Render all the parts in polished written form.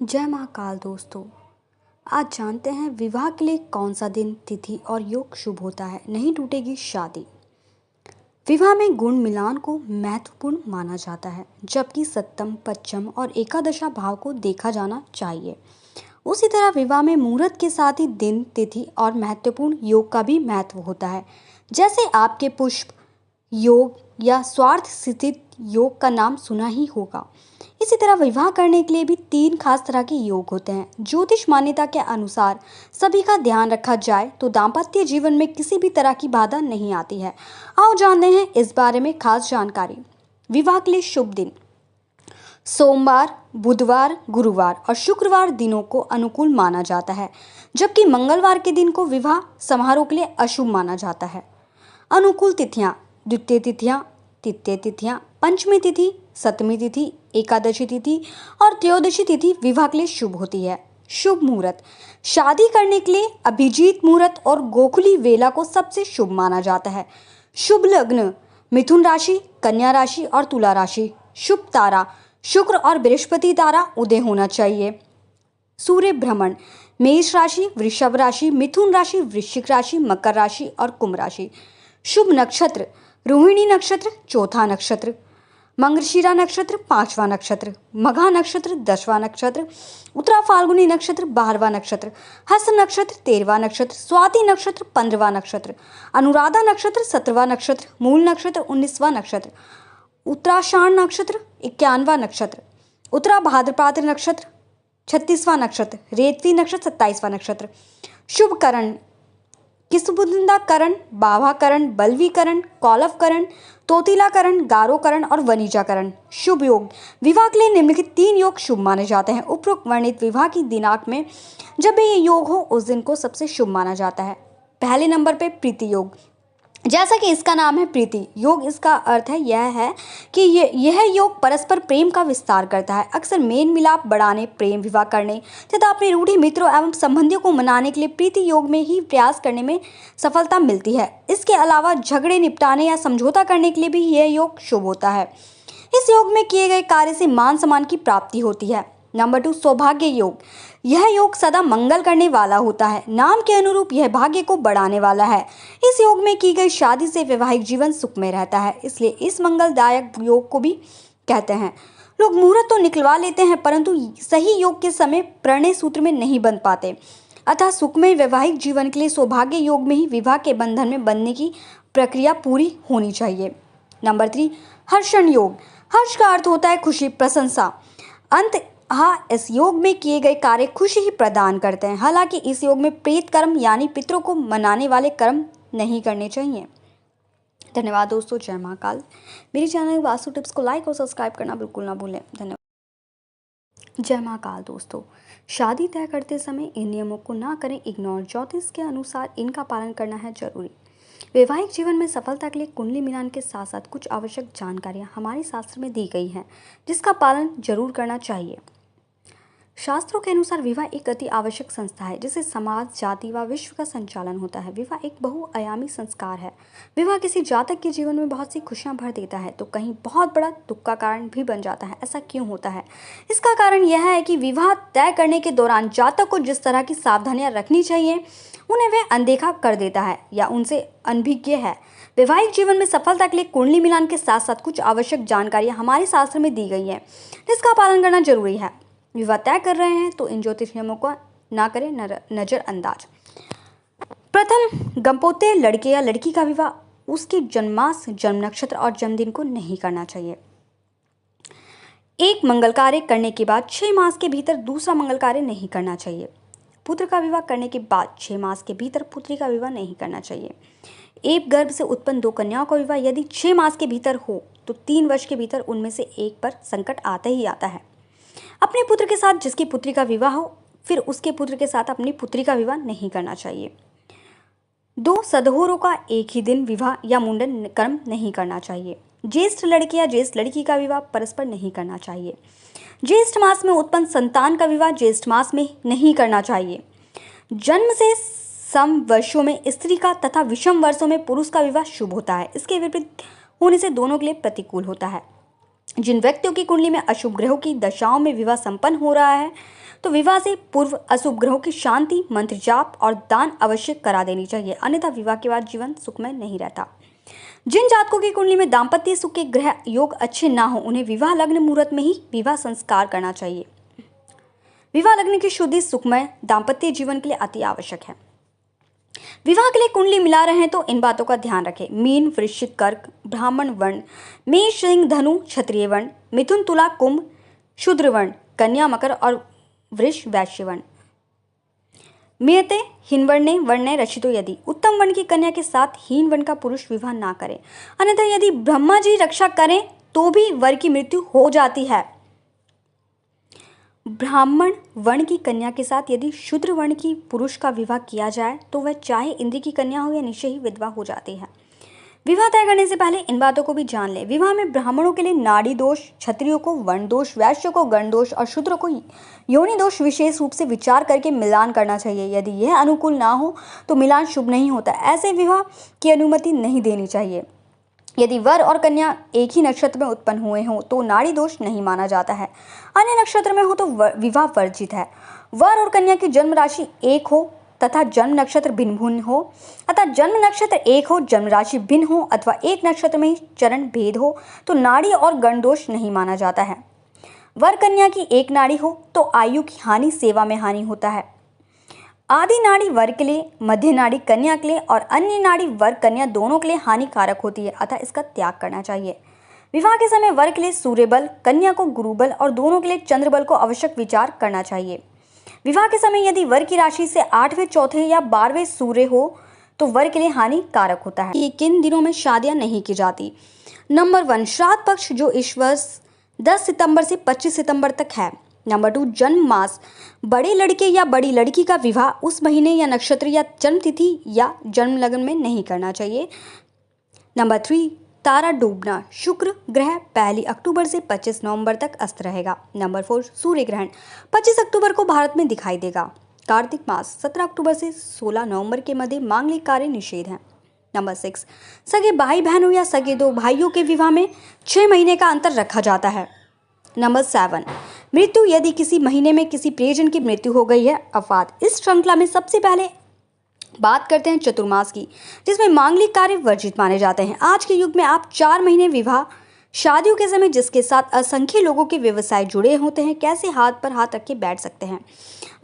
जय महाकाल दोस्तों। आज जानते हैं विवाह के लिए कौन सा दिन, तिथि और योग शुभ होता है। नहीं टूटेगी शादी। विवाह में गुण मिलान को महत्वपूर्ण माना जाता है, जबकि सप्तम, पंचम और एकादशा भाव को देखा जाना चाहिए। उसी तरह विवाह में मुहूर्त के साथ ही दिन, तिथि और महत्वपूर्ण योग का भी महत्व होता है। जैसे आपके पुष्प योग या स्वार्थ स्थित योग का नाम सुना ही होगा। इसी तरह विवाह करने के लिए भी 3 खास तरह के योग होते हैं। ज्योतिष मान्यता के अनुसार सभी का ध्यान रखा जाए तो दाम्पत्य जीवन में किसी भी तरह की बाधा नहीं आती है। आओ जानते हैं इस बारे में खास जानकारी। विवाह के लिए शुभ दिन: सोमवार, बुधवार, गुरुवार और शुक्रवार दिनों को अनुकूल माना जाता है, जबकि मंगलवार के दिन को विवाह समारोह के लिए अशुभ माना जाता है। अनुकूल तिथियां: द्वितीय तिथियां, तृतीय तिथियां, पंचमी तिथि, सप्तमी तिथि, एकादशी तिथि और त्रयोदशी तिथि विवाह के लिए शुभ होती है। शुभ मुहूर्त: शादी करने के लिए अभिजीत मुहूर्त और गोखुली वेला को सबसे शुभ माना जाता है। शुभ लग्न: मिथुन राशि, कन्या राशि और तुला राशि। शुभ तारा: शुक्र और बृहस्पति तारा उदय होना चाहिए। सूर्य भ्रमण: मेष राशि, वृषभ राशि, मिथुन राशि, वृश्चिक राशि, मकर राशि और कुंभ राशि। शुभ नक्षत्र: रोहिणी नक्षत्र चौथा नक्षत्र, मृगशिरा नक्षत्र 5वां नक्षत्र, मघा नक्षत्र 10वां नक्षत्र, उत्तरा फाल्गुनी नक्षत्र 12वां नक्षत्र, हस्त नक्षत्र 13वां नक्षत्र, स्वाति नक्षत्र 15वां नक्षत्र, अनुराधा नक्षत्र 17वां नक्षत्र, मूल नक्षत्र 19वां नक्षत्र, उत्तराषाढ़ नक्षत्र 91वां नक्षत्र, उत्तरा भाद्रपद नक्षत्र 36वां नक्षत्र, रेवती नक्षत्र 27वां नक्षत्र। शुभ करण: किसबुंदा करण, बाभा करण, बल्वी करण, कौलव करण, तोतिला करण, गारो करण और वनीजा करण। शुभ योग: विवाह के लिए निम्नलिखित 3 योग शुभ माने जाते हैं। उपरोक्त वर्णित विवाह की दिनांक में जब भी ये योग हो उस दिन को सबसे शुभ माना जाता है। पहले नंबर पे प्रीति योग। जैसा कि इसका नाम है प्रीति योग, इसका अर्थ है यह है कि यह योग परस्पर प्रेम का विस्तार करता है। अक्सर मेल मिलाप बढ़ाने, प्रेम विवाह करने तथा अपने रूढ़ी मित्रों एवं संबंधियों को मनाने के लिए प्रीति योग में ही प्रयास करने में सफलता मिलती है। इसके अलावा झगड़े निपटाने या समझौता करने के लिए भी यह योग शुभ होता है। इस योग में किए गए कार्य से मान सम्मान की प्राप्ति होती है। नंबर 2, सौभाग्य योग। यह योग सदा मंगल करने वाला होता है। नाम के अनुरूप यह भाग्य को बढ़ाने वाला है। इस योग में की गई शादी से वैवाहिक जीवन सुखमय रहता है, इसलिए इस मंगलदायक योग को भी कहते हैं। लोग मुहूर्त तो निकलवा लेते हैं, परंतु सही योग के समय प्रणय सूत्र में नहीं बंध पाते। अतः सुखमय वैवाहिक जीवन के लिए सौभाग्य योग में ही विवाह के बंधन में बंधने की प्रक्रिया पूरी होनी चाहिए। नंबर 3, हर्षण योग। हर्ष का अर्थ होता है खुशी, प्रशंसा। इस योग में किए गए कार्य खुशी ही प्रदान करते हैं। हालांकि इस योग में प्रेत कर्म यानी पितरों को मनाने वाले कर्म नहीं करने चाहिए। धन्यवाद दोस्तों। जय महाकाल। मेरे चैनल वास्तु टिप्स को लाइक और सब्सक्राइब करना बिल्कुल ना भूलें। धन्यवाद। जय महाकाल दोस्तों। शादी तय करते समय इन नियमों को ना करें इग्नोर। ज्योतिष के अनुसार इनका पालन करना है जरूरी। वैवाहिक जीवन में सफलता के लिए कुंडली मिलान के साथ साथ कुछ आवश्यक जानकारियाँ हमारे शास्त्र में दी गई हैं, जिसका पालन जरूर करना चाहिए। शास्त्रों के अनुसार विवाह एक अति आवश्यक संस्था है, जिससे समाज, जाति व विश्व का संचालन होता है। विवाह एक बहुआयामी संस्कार है। विवाह किसी जातक के जीवन में बहुत सी खुशियां भर देता है, तो कहीं बहुत बड़ा दुख का कारण भी बन जाता है। ऐसा क्यों होता है? इसका कारण यह है कि विवाह तय करने के दौरान जातक को जिस तरह की सावधानियां रखनी चाहिए उन्हें वह अनदेखा कर देता है या उनसे अनभिज्ञ है। वैवाहिक जीवन में सफलता के लिए कुंडली मिलान के साथ साथ कुछ आवश्यक जानकारियां हमारे शास्त्र में दी गई है, जिसका पालन करना जरूरी है। विवाह तय कर रहे हैं तो इन ज्योतिष नियमों को ना करें नजरअंदाज। प्रथम, गंपोते लड़के या लड़की का विवाह उसके जन्मास, जन्म नक्षत्र और जन्मदिन को नहीं करना चाहिए। एक मंगल कार्य करने के बाद 6 मास के भीतर दूसरा मंगल कार्य नहीं करना चाहिए। पुत्र का विवाह करने के बाद 6 मास के भीतर पुत्री का विवाह नहीं करना चाहिए। एक गर्भ से उत्पन्न 2 कन्याओं का विवाह यदि 6 मास के भीतर हो तो 3 वर्ष के भीतर उनमें से एक पर संकट आता ही आता है। अपने पुत्र के साथ जिसकी पुत्री का विवाह हो, फिर उसके पुत्र के साथ अपनी पुत्री का विवाह नहीं करना चाहिए। 2 सधोरों का एक ही दिन विवाह या मुंडन कर्म नहीं करना चाहिए। ज्येष्ठ लड़के या ज्येष्ठ लड़की का विवाह परस्पर नहीं करना चाहिए। ज्येष्ठ मास में उत्पन्न संतान का विवाह ज्येष्ठ मास में नहीं करना चाहिए। जन्म से सम वर्षों में स्त्री का तथा विषम वर्षों में पुरुष का विवाह शुभ होता है। इसके विपरीत होने से दोनों के लिए प्रतिकूल होता है। जिन व्यक्तियों की कुंडली में अशुभ ग्रहों की दशाओं में विवाह संपन्न हो रहा है तो विवाह से पूर्व अशुभ ग्रहों की शांति, मंत्र जाप और दान अवश्य करा देनी चाहिए, अन्यथा विवाह के बाद जीवन सुखमय नहीं रहता। जिन जातकों की कुंडली में दाम्पत्य सुख के ग्रह योग अच्छे ना हो, उन्हें विवाह लग्न मुहूर्त में ही विवाह संस्कार करना चाहिए। विवाह लग्न की शुद्धि सुखमय दाम्पत्य जीवन के लिए अति आवश्यक है। विवाह के लिए कुंडली मिला रहे हैं तो इन बातों का ध्यान रखें। मीन, वृश्चिक, कर्क, ब्राह्मण वर्ण, मेष, सिंह, धनु, क्षत्रिय वर्ण, मिथुन, तुला, कुंभ, शूद्र वर्ण, कन्या, मकर और वृष, वैश्य वर्ण। मेयते हीन वर्णे रचितो यदि उत्तम वर्ण की कन्या के साथ हीन वर्ण का पुरुष विवाह ना करे, अन्यथा यदि ब्रह्मा जी रक्षा करें तो भी वर की मृत्यु हो जाती है। ब्राह्मण वर्ण की कन्या के साथ यदि शूद्र वर्ण की पुरुष का विवाह किया जाए तो वह चाहे इंद्र की कन्या हो या निश्चय ही विधवा हो जाती है। विवाह तय करने से पहले इन बातों को भी जान लें। विवाह में ब्राह्मणों के लिए नाड़ी दोष, क्षत्रियों को वर्ण दोष, वैश्यों को गण दोष और शूद्रों को योनि दोष विशेष रूप से विचार करके मिलान करना चाहिए। यदि यह अनुकूल ना हो तो मिलान शुभ नहीं होता। ऐसे विवाह की अनुमति नहीं देनी चाहिए। यदि वर और कन्या एक ही नक्षत्र में उत्पन्न हुए हों तो नाड़ी दोष नहीं माना जाता है। अन्य नक्षत्र में हो तो विवाह वर्जित है। वर और कन्या की जन्म राशि एक हो तथा जन्म नक्षत्र भिन्न भिन्न हो, अतः जन्म नक्षत्र एक हो, जन्म राशि भिन्न हो अथवा एक नक्षत्र में ही चरण भेद हो तो नाड़ी और गण दोष नहीं माना जाता है। वर कन्या की एक नाड़ी हो तो आयु की हानि, सेवा में हानि होता है। आदि नाड़ी वर के लिए, मध्य नाड़ी कन्या के लिए और अन्य नाड़ी वर कन्या दोनों के लिए हानिकारक होती है, अतः इसका त्याग करना चाहिए। विवाह के समय वर के लिए सूर्य बल, कन्या को गुरु बल और दोनों के लिए चंद्र बल को आवश्यक विचार करना चाहिए। विवाह के समय यदि वर की राशि से 8वें, 4थे या 12वें सूर्य हो तो वर के लिए हानिकारक होता है। ये किन दिनों में शादियां नहीं की जाती? नंबर 1, श्राद्ध पक्ष जो इस वर्ष 10 सितंबर से 25 सितंबर तक है। नंबर 2, जन्म मास, बड़े लड़के या बड़ी लड़की का विवाह उस महीने या नक्षत्र या जन्म तिथि या जन्म लग्न में नहीं करना चाहिए। नंबर 3, तारा डूबना, शुक्र ग्रह 1 अक्टूबर से 25 नवंबर तक अस्त रहेगा। नंबर 4, सूर्य ग्रहण 25 अक्टूबर को भारत में दिखाई देगा। कार्तिक मास 17 अक्टूबर से 16 नवंबर के मध्य मांगलिक कार्य निषेध है। नंबर 6, सगे भाई बहनों या सगे दो भाइयों के विवाह में 6 महीने का अंतर रखा जाता है। नंबर 7, मृत्यु, यदि किसी महीने में किसी प्रियजन की मृत्यु हो गई है। अपवाद। इस श्रृंखला में सबसे पहले बात करते हैं चतुर्मास की, जिसमें मांगलिक कार्य वर्जित माने जाते हैं। आज के युग में आप 4 महीने विवाह शादियों के समय जिसके साथ असंख्य लोगों के व्यवसाय जुड़े होते हैं, कैसे हाथ पर हाथ रख के बैठ सकते हैं।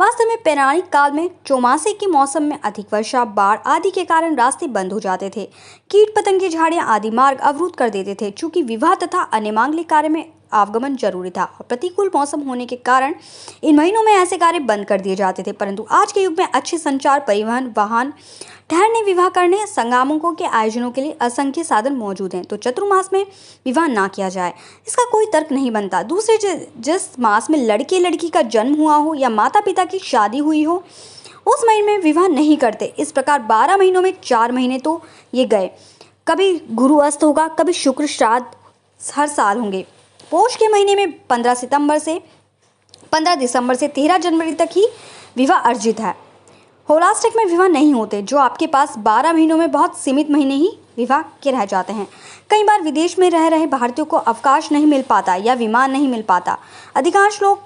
वास्तव में पौराणिक काल में चौमासे के मौसम में अधिक वर्षा, बाढ़ आदि के कारण रास्ते बंद हो जाते थे। कीट पतंगे, झाड़ियां आदि मार्ग अवरुद्ध कर देते थे। चूंकि विवाह तथा अन्य मांगलिक कार्य में आवागमन जरूरी था और प्रतिकूल मौसम होने के कारण इन महीनों में ऐसे कार्य बंद कर दिए जाते थे। परंतु आज के युग में अच्छे संचार, परिवहन, वाहन, ठहरने, विवाह करने, संगमों के आयोजनों के लिए असंख्य साधन मौजूद हैं, तो चतुर्मास में विवाह ना किया जाए, इसका कोई तर्क नहीं बनता। दूसरे, जिस मास में लड़के लड़की का जन्म हुआ हो या माता पिता की शादी हुई हो उस महीने में विवाह नहीं करते। इस प्रकार 12 महीनों में 4 महीने तो ये गए। कभी गुरु अस्त होगा, कभी शुक्र श्राद्ध हर साल होंगे। पोष के महीने में 15 दिसंबर से 13 जनवरी तक ही विवाह अर्जित है। होलाष्टक में विवाह नहीं होते, जो आपके पास 12 महीनों में बहुत सीमित महीने ही विवाह के रह जाते हैं। कई बार विदेश में रह रहे भारतीयों को अवकाश नहीं मिल पाता या विमान नहीं मिल पाता। अधिकांश लोग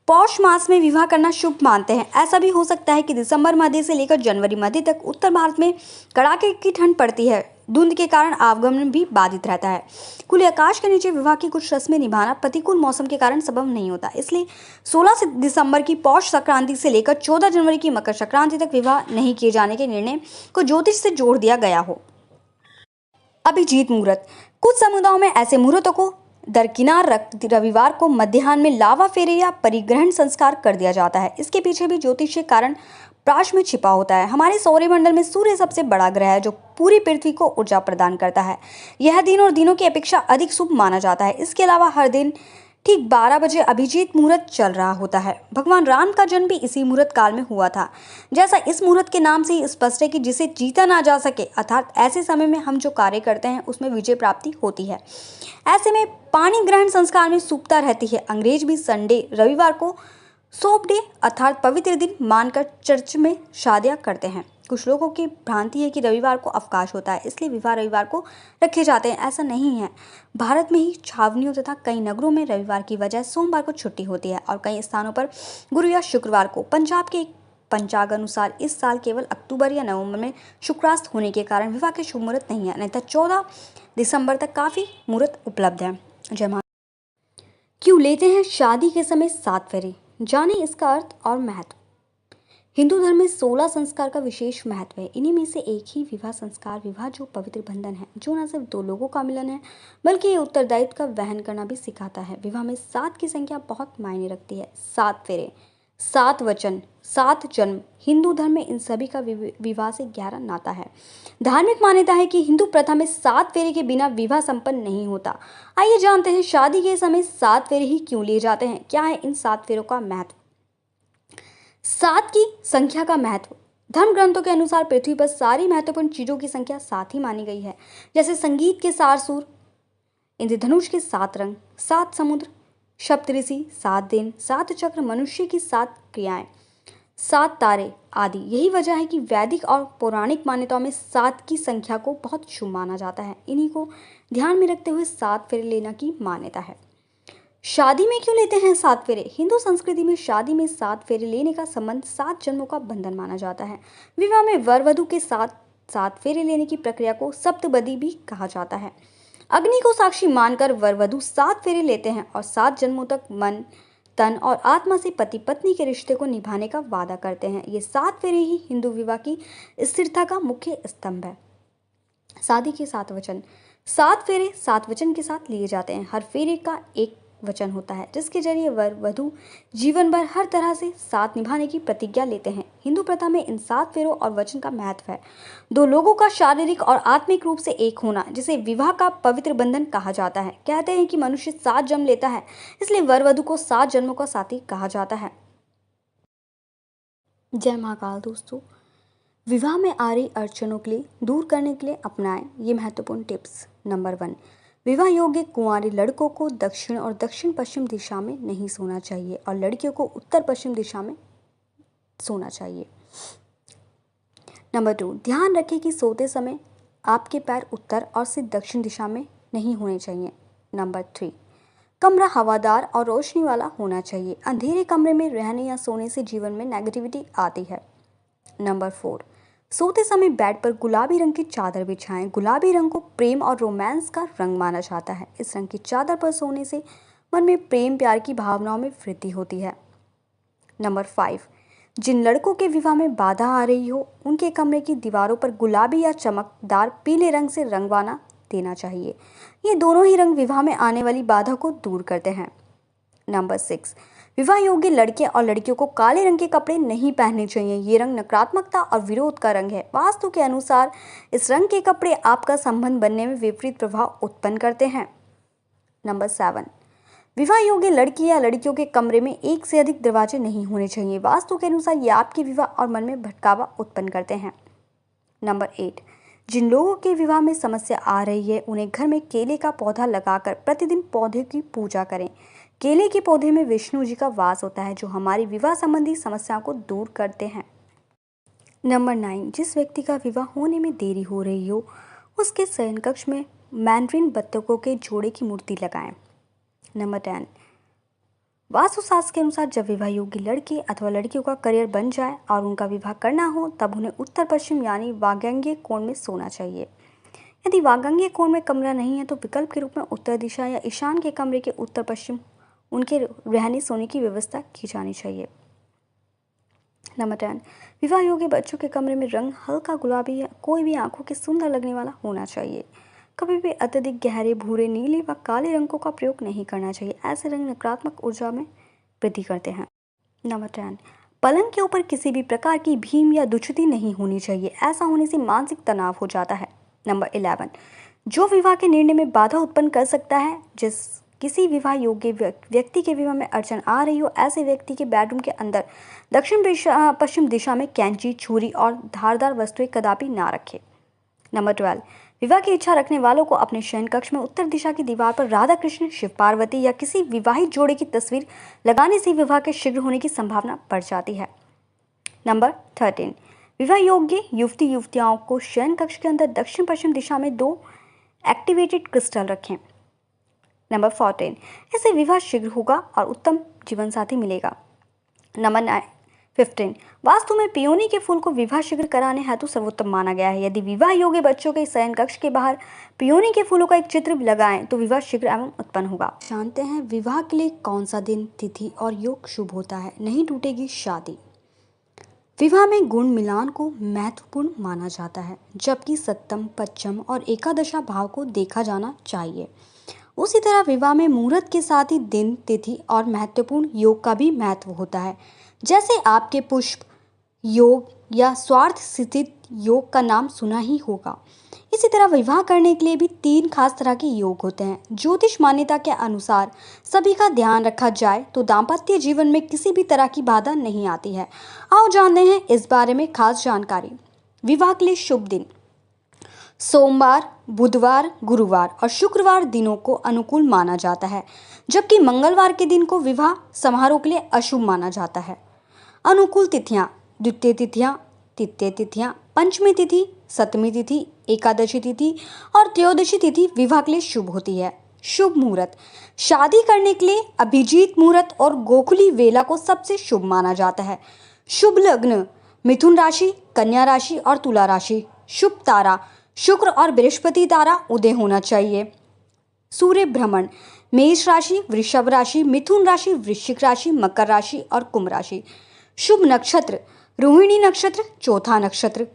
पौष मास में विवाह करना शुभ मानते हैं। ऐसा भी हो सकता है कि दिसंबर मध्य से लेकर जनवरी मध्य तक उत्तर भारत में कड़ाके की ठंड पड़ती है। धुंध के कारण आवागमन भी बाधित रहता है। खुले आकाश के नीचे विवाह की कुछ रस्में निभाना प्रतिकूल मौसम के कारण संभव नहीं होता। इसलिए 16 दिसंबर की पौष संक्रांति से लेकर 14 जनवरी की मकर संक्रांति तक विवाह नहीं किए जाने के निर्णय को ज्योतिष से जोड़ दिया गया हो। अभिजीत मुहूर्त, कुछ समुदायों में ऐसे मुहूर्तों को दरकिनार रख रविवार को मध्याह्न में लावा फेरे या परिग्रहण संस्कार कर दिया जाता है। इसके पीछे भी ज्योतिषीय कारण प्राश में छिपा होता है। हमारे सौरमंडल में सूर्य सबसे बड़ा ग्रह है जो पूरी पृथ्वी को ऊर्जा प्रदान करता है। यह दिन और दिनों की अपेक्षा अधिक शुभ माना जाता है। इसके अलावा हर दिन ठीक 12 बजे अभिजीत मुहूर्त चल रहा होता है। भगवान राम का जन्म भी इसी मुहूर्त काल में हुआ था। जैसा इस मुहूर्त के नाम से ही स्पष्ट है कि जिसे जीता ना जा सके, अर्थात ऐसे समय में हम जो कार्य करते हैं उसमें विजय प्राप्ति होती है। ऐसे में पानी ग्रहण संस्कार में शुभता रहती है। अंग्रेज भी संडे, रविवार को सोप डे अर्थात पवित्र दिन मानकर चर्च में शादियां करते हैं। कुछ लोगों की भ्रांति है कि रविवार को अवकाश होता है, इसलिए विवाह रविवार को रखे जाते हैं। ऐसा नहीं है। भारत में ही छावनियों तथा कई नगरों में रविवार की वजह सोमवार को छुट्टी होती है और कई स्थानों पर गुरु या शुक्रवार को। पंजाब के एक पंचांग अनुसार इस साल केवल अक्टूबर या नवंबर में शुक्रास्त होने के कारण विवाह के शुभ मुहूर्त नहीं है, नहीं तो 14 दिसंबर तक काफ़ी मुहूर्त उपलब्ध है। जय माता। क्यों लेते हैं शादी के समय 7 फेरे, जाने इसका अर्थ और महत्व। हिंदू धर्म में 16 संस्कार का विशेष महत्व है। इन्हीं में से एक ही विवाह संस्कार, विवाह जो पवित्र बंधन है, जो न सिर्फ दो लोगों का मिलन है बल्कि ये उत्तरदायित्व का वहन करना भी सिखाता है। विवाह में 7 की संख्या बहुत मायने रखती है। 7 फेरे, 7 वचन, 7 जन्म। हिंदू धर्म में इन सभी का विवाह से गहरा नाता है। धार्मिक मान्यता है कि हिंदू प्रथा में 7 फेरे के बिना विवाह संपन्न नहीं होता। आइए जानते हैं शादी के समय 7 फेरे ही क्यों लिए जाते हैं, क्या है इन 7 फेरों का महत्व। 7 की संख्या का महत्व। धर्म ग्रंथों के अनुसार पृथ्वी पर सारी महत्वपूर्ण चीजों की संख्या 7 ही मानी गई है, जैसे संगीत के 7 सुर, इंद्रधनुष के 7 रंग, 7 समुद्र, सप्तऋषि, 7 दिन, 7 चक्र, मनुष्य की 7 क्रियाएं, 7 तारे आदि। यही वजह है कि वैदिक और पौराणिक मान्यताओं में 7 की संख्या को बहुत शुभ माना जाता है। इन्हीं को ध्यान में रखते हुए 7 फेरे लेना की मान्यता है। शादी में क्यों लेते हैं 7 फेरे। हिंदू संस्कृति में शादी में 7 फेरे लेने का संबंध 7 जन्मों का बंधन माना जाता है। विवाह में वर वधु के साथ 7 फेरे लेने की प्रक्रिया को सप्तपदी भी कहा जाता है। अग्नि को साक्षी मानकर वर वधु 7 फेरे लेते हैं और 7 जन्मों तक मन, तन और आत्मा से पति पत्नी के रिश्ते को निभाने का वादा करते हैं। ये 7 फेरे ही हिंदू विवाह की स्थिरता का मुख्य स्तंभ है। शादी के 7 वचन। 7 फेरे 7 वचन के साथ लिए जाते हैं। हर फेरे का एक वचन होता है जिसके जरिए वर वधु जीवन भर हर तरह से साथ निभाने की प्रतिज्ञा लेते हैं। हिंदू प्रथा में इन 7 फेरों और वचन का महत्व है। दो लोगों का शारीरिक और आत्मिक रूप से एक होना, जिसे विवाह का पवित्र बंधन कहा जाता है। कहते हैं कि मनुष्य 7 जन्म लेता है, इसलिए वर वधु को 7 जन्मों का साथी कहा जाता है। जय महाकाल। दोस्तों, विवाह में आ रही अड़चनों के लिए दूर करने के लिए अपनाएं ये महत्वपूर्ण टिप्स। नंबर 1, विवाह योग्य कुंवारे लड़कों को दक्षिण और दक्षिण पश्चिम दिशा में नहीं सोना चाहिए और लड़कियों को उत्तर पश्चिम दिशा में सोना चाहिए। नंबर 2, ध्यान रखें कि सोते समय आपके पैर उत्तर और सिर दक्षिण दिशा में नहीं होने चाहिए। नंबर 3, कमरा हवादार और रोशनी वाला होना चाहिए। अंधेरे कमरे में रहने या सोने से जीवन में नेगेटिविटी आती है। नंबर 4, सोते समय बेड पर गुलाबी रंग की चादर बिछाएं। गुलाबी रंग को प्रेम और रोमांस का रंग माना जाता है। इस रंग की चादर पर सोने से मन में प्रेम प्यार की भावनाओं में वृद्धि होती है। नंबर 5, जिन लड़कों के विवाह में बाधा आ रही हो उनके कमरे की दीवारों पर गुलाबी या चमकदार पीले रंग से रंगवाना देना चाहिए। ये दोनों ही रंग विवाह में आने वाली बाधा को दूर करते हैं। नंबर 6, विवाह योग्य लड़के और लड़कियों को काले रंग के कपड़े नहीं पहनने चाहिए। ये रंग नकारात्मकता और विरोध का रंग है। वास्तु के अनुसार इस रंग के कपड़े आपका संबंध बनने में विपरीत प्रभाव उत्पन्न करते हैं। नंबर 7, विवाह योग्य लड़की या लड़कियों के कमरे में एक से अधिक दरवाजे नहीं होने चाहिए। वास्तु के अनुसार ये आपके विवाह और मन में भटकावा उत्पन्न करते हैं। नंबर 8, जिन लोगों के विवाह में समस्या आ रही है उन्हें घर में केले का पौधा लगाकर प्रतिदिन पौधे की पूजा करें। केले के पौधे में विष्णु जी का वास होता है जो हमारी विवाह संबंधी समस्याओं को दूर करते हैं। नंबर 9, जिस व्यक्ति का विवाह होने में देरी हो रही हो उसके शयन कक्ष में मैंड्रिन बत्तखों के जोड़े की मूर्ति लगाएं। नंबर 10, वास्तुशास्त्र के अनुसार जब विवाह योग्य लड़के अथवा लड़कियों का करियर बन जाए और उनका विवाह करना हो तब उन्हें उत्तर पश्चिम यानी वाग्यंगीय कोण में सोना चाहिए। यदि वाग्यंगीय कोण में कमरा नहीं है तो विकल्प के रूप में उत्तर दिशा या ईशान के कमरे के उत्तर पश्चिम उनके रहने सोने की व्यवस्था की जानी चाहिए। नंबर 10, विवाह योग्य बच्चों के कमरे में रंग हल्का गुलाबी या कोई भी आंखों के सुंदर लगने वाला होना चाहिए। कभी भी अत्यधिक गहरे भूरे, नीले व काले रंगों का प्रयोग नहीं करना चाहिए। ऐसे रंग नकारात्मक ऊर्जा में वृद्धि करते हैं। नंबर 10, पलंग के ऊपर किसी भी प्रकार की भीम या दुछुती नहीं होनी चाहिए। ऐसा होने से मानसिक तनाव हो जाता है। नंबर 11, जो विवाह के निर्णय में बाधा उत्पन्न कर सकता है, जिस किसी विवाह योग्य व्यक्ति के विवाह में अड़चन आ रही हो ऐसे व्यक्ति के बेडरूम के अंदर दक्षिण पश्चिम दिशा में कैंची, छुरी और धारदार वस्तुएं कदापि ना रखें। नंबर 12, विवाह की इच्छा रखने वालों को अपने शयन कक्ष में उत्तर दिशा की दीवार पर राधा कृष्ण, शिव पार्वती या किसी विवाहित जोड़े की तस्वीर लगाने से विवाह के शीघ्र होने की संभावना बढ़ जाती है। नंबर 13, विवाह योग्य युवती युवतियों को शयन कक्ष के अंदर दक्षिण पश्चिम दिशा में 2 एक्टिवेटेड क्रिस्टल रखें। नंबर 14, इससे विवाह शीघ्र होगा और उत्तम जीवन साथी मिलेगा। नंबर 15, वास्तु में पियोनी के फूल को विवाह शीघ्र कराने हेतु सर्वोत्तम माना गया है। यदि विवाह योग्य बच्चों के शयन कक्ष के बाहर पियोनी के फूलों का एक चित्र लगाएं तो विवाह शीघ्र एवं उत्पन्न होगा। जानते हैं विवाह के लिए कौन सा दिन, तिथि और योग शुभ होता है, नहीं टूटेगी शादी। विवाह में गुण मिलान को महत्वपूर्ण माना जाता है, जबकि सप्तम, पंचम और एकादशा भाव को देखा जाना चाहिए। उसी तरह विवाह में मुहूर्त के साथ ही दिन, तिथि और महत्वपूर्ण योग का भी महत्व होता है। जैसे आपके पुष्प योग या स्वार्थ स्थित योग का नाम सुना ही होगा। इसी तरह विवाह करने के लिए भी 3 खास तरह के योग होते हैं। ज्योतिष मान्यता के अनुसार सभी का ध्यान रखा जाए तो दाम्पत्य जीवन में किसी भी तरह की बाधा नहीं आती है। आओ जानते हैं इस बारे में खास जानकारी। विवाह के लिए शुभ दिन: सोमवार, बुधवार, गुरुवार और शुक्रवार दिनों को अनुकूल माना जाता है, जबकि मंगलवार के दिन को विवाह समारोह के लिए अशुभ माना जाता है। अनुकूल तिथियां: द्वितीय तिथियां, तृतीय तिथियां, पंचमी तिथि, सप्तमी तिथि, एकादशी तिथि और त्रयोदशी तिथि विवाह के लिए शुभ होती है। शुभ मुहूर्त: शादी करने के लिए अभिजीत मुहूर्त और गोखुली वेला को सबसे शुभ माना जाता है। शुभ लग्न: मिथुन राशि, कन्या राशि और तुला राशि। शुभ तारा: शुक्र और बृहस्पति तारा उदय होना चाहिए। सूर्य भ्रमण: मेष राशि, वृषभ राशि, मिथुन राशि, वृश्चिक राशि, मकर राशि और कुंभ राशि। शुभ नक्षत्र: रोहिणी नक्षत्र चौथा नक्षत्र,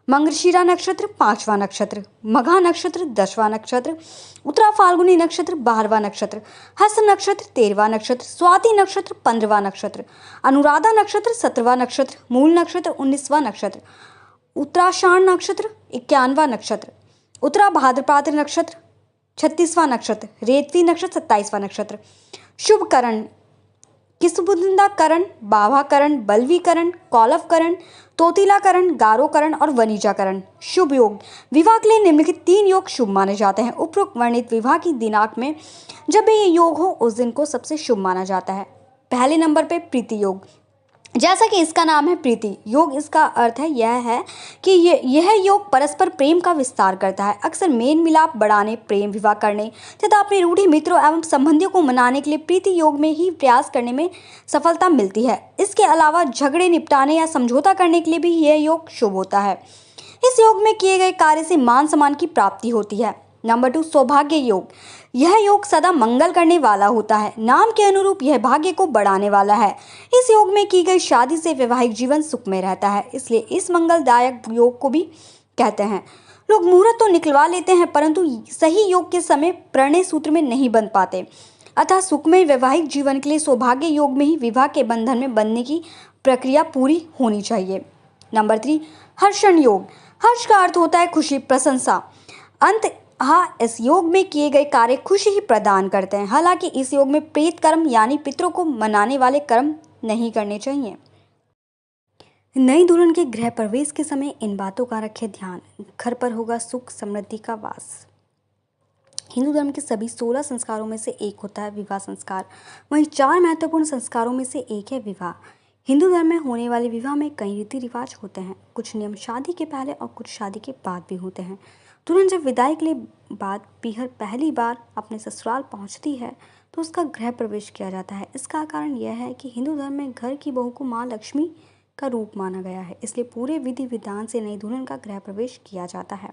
मृगशिरा नक्षत्र 5वां नक्षत्र, मघा नक्षत्र 10वां नक्षत्र, उत्तरा फाल्गुनी नक्षत्र 12वां नक्षत्र, हस्त नक्षत्र 13वां नक्षत्र, स्वाति नक्षत्र 15वां नक्षत्र, अनुराधा नक्षत्र 17वां नक्षत्र, मूल नक्षत्र 19वां नक्षत्र, उत्तराषाढ़ नक्षत्र 51वां नक्षत्र, उत्तरा भाद्रपद नक्षत्र 36वां नक्षत्र, रेवती नक्षत्र 27वां नक्षत्र। शुभ करण: किसबुंदा करण, बाभा करण, बल्वी करण, कौलव करण, तोतिला करण, गारो करण और वनीजा करण। शुभ योग: विवाह के लिए निम्नलिखित 3 योग शुभ माने जाते हैं। उपरोक्त वर्णित विवाह की दिनांक में जब भी ये योग हो उस दिन को सबसे शुभ माना जाता है। पहले नंबर पे प्रीति योग। जैसा कि इसका नाम है प्रीति योग, इसका अर्थ है यह है कि यह योग परस्पर प्रेम का विस्तार करता है। अक्सर मेल मिलाप बढ़ाने, प्रेम विवाह करने तथा अपने रूढ़ी मित्रों एवं संबंधियों को मनाने के लिए प्रीति योग में ही प्रयास करने में सफलता मिलती है। इसके अलावा झगड़े निपटाने या समझौता करने के लिए भी यह योग शुभ होता है। इस योग में किए गए कार्य से मान सम्मान की प्राप्ति होती है। नंबर 2, सौभाग्य योग। यह योग सदा मंगल करने वाला होता है। नाम के अनुरूप यह भाग्य को बढ़ाने वाला है। इस योग में की गई शादी से वैवाहिक जीवन सुखमय रहता है, इसलिए इस मंगलदायक योग को भी कहते हैं। लोग मुहूर्त तो निकलवा लेते हैं परंतु सही योग के समय प्रणय सूत्र में नहीं बंध पाते। अतः सुखमय वैवाहिक जीवन के लिए सौभाग्य योग में ही विवाह के बंधन में बंधने की प्रक्रिया पूरी होनी चाहिए। नंबर 3, हर्षण योग। हर्ष का अर्थ होता है खुशी, प्रशंसा। इस योग में किए गए कार्य खुशी ही प्रदान करते हैं। हालांकि इस योग में प्रेत कर्म यानी पितरों को मनाने वाले कर्म नहीं करने चाहिए। नई दुल्हन के गृह प्रवेश के समय इन बातों का रखें ध्यान। घर पर होगा सुख समृद्धि का वास। हिंदू धर्म के सभी 16 संस्कारों में से एक होता है विवाह संस्कार। वहीं 4 महत्वपूर्ण संस्कारों में से एक है विवाह। हिंदू धर्म में होने वाले विवाह में कई रीति रिवाज होते हैं। कुछ नियम शादी के पहले और कुछ शादी के बाद भी होते हैं। दुल्हन जब विदाई के लिए बाद पीहर पहली बार अपने ससुराल पहुंचती है तो उसका गृह प्रवेश किया जाता है। इसका कारण यह है कि हिंदू धर्म में घर की बहू को माँ लक्ष्मी का रूप माना गया है, इसलिए पूरे विधि विधान से नई दुल्हन का गृह प्रवेश किया जाता है।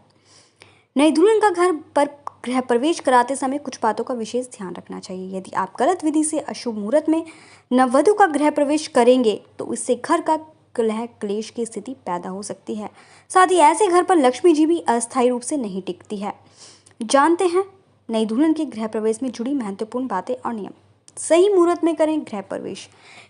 नई दुल्हन का घर पर गृह प्रवेश कराते समय कुछ बातों का विशेष ध्यान रखना चाहिए। यदि आप गलत विधि से अशुभ मुहूर्त में नववधु का गृह प्रवेश करेंगे तो इससे घर का कलह क्लेश की स्थिति पैदा हो सकती है। साथ ही ऐसे घर पर लक्ष्मी जी भी अस्थायी रूप से नहीं टिकती है। जानते हैं नई दुल्हन के गृह प्रवेश में जुड़ी महत्वपूर्ण बातें और नियम। सही मुहूर्त में करें गृह प्रवेश।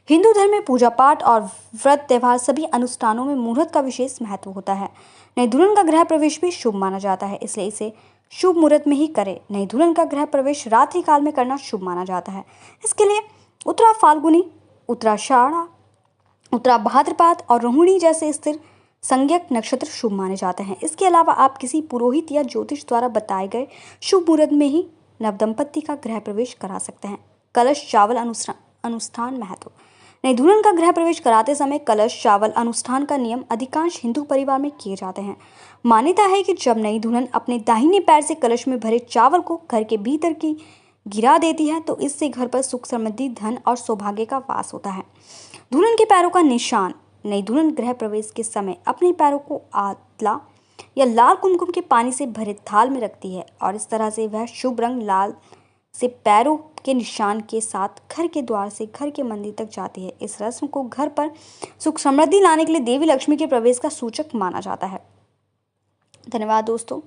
हिंदू धर्म में पूजा पाठ और व्रत त्योहार सभी अनुष्ठानों में मुहूर्त का विशेष महत्व होता है। नई दुल्हन का गृह प्रवेश भी शुभ माना जाता है, इसलिए इसे शुभ मुहूर्त में ही करें। नई दुल्हन का गृह प्रवेश रात्रि काल में करना शुभ माना जाता है। इसके लिए उत्तरा फाल्गुनी, उत्तराषाढ़, उत्तरा भाद्रपद और रोहिणी जैसे स्थिर संज्ञक नक्षत्र शुभ माने जाते हैं। इसके अलावा आप किसी पुरोहित या ज्योतिष द्वारा बताए गए शुभ मुहूर्त में ही नवदंपति का गृह प्रवेश करा सकते हैं। कलश चावल अनुष्ठान महत्व। नई दुल्हन का गृह प्रवेश कराते समय कलश चावल अनुष्ठान का नियम अधिकांश हिंदू परिवार में किए जाते हैं। मान्यता है कि जब नई दुल्हन अपने दाहिने पैर से कलश में भरे चावल को घर के भीतर की गिरा देती है तो इससे घर पर सुख समृद्धि धन और सौभाग्य का वास होता है। दुल्हन के पैरों का निशान। नई दुल्हन गृह प्रवेश के समय अपने पैरों को आंवला या लाल कुमकुम के पानी से भरे थाल में रखती है और इस तरह से वह शुभ रंग लाल से पैरों के निशान के साथ घर के द्वार से घर के मंदिर तक जाती है। इस रस्म को घर पर सुख समृद्धि लाने के लिए देवी लक्ष्मी के प्रवेश का सूचक माना जाता है। धन्यवाद दोस्तों।